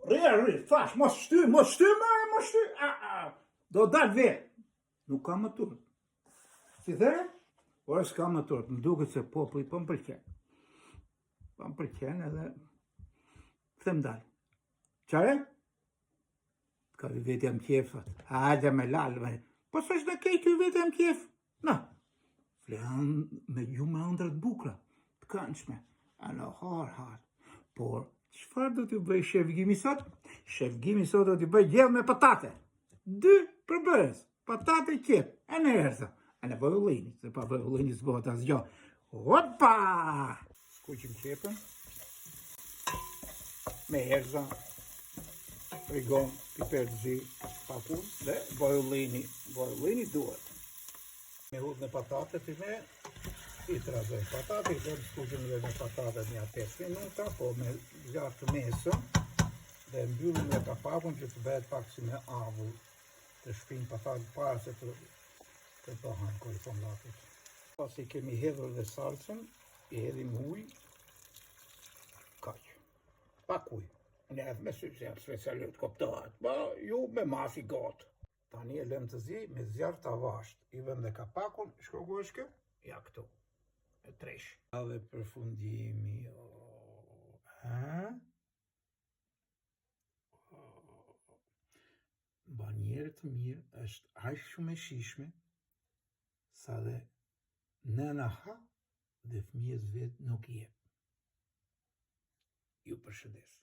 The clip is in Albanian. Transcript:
Rri, thash, mos shty, mos shty. Do dal vetë. Nuk ka më turp. Si the? Ora s'ka më turp, më duket se populli po m'pëlqen. Po m'pëlqen edhe them dal. Çare? Ka vetë jam qef. Hajde me lalë. Po s'është në kej ky vetë jam qef. Na. Flehan me gjumë ëndra të bukura, të këndshme. Ano har. Por çfarë do t'ju bëj shef Gimi sot? Shef Gimi sot do t'ju bëj gjellë me patate. 2 përbërës, patate qep, e në erza. E në vëllini, se pa vëllini s'bëhet asgjë. Hopa! Skuqim qepën. Me erza. Frigon, piper të zi, pakun, dhe vëllini duhet. Me hudhë në patate të me, i trazoj patate, i dhe skuqim dhe me patate një 5 minuta, po me zjarë të mesën, dhe mbyllim me kapakun që të bëhet pak si me avull, të shpinë patate para se të bëhen korifondatit. Pasi kemi hedhur dhe salsën, i hedhim ujë, kaq, pak ujë. Në edhe me sy, se jam specialit koptohet, po ju me mafi gotë. Tani e lëm të zi me zjarë të avasht. I vëm dhe kapakun, shkogoshke, ja këtu, e tresh. Dhe përfundimi, banjerë të mirë është aq shumë e shishme, sa dhe nëna ha dhe fëmijës vetë nuk jep. Ju përshëndes.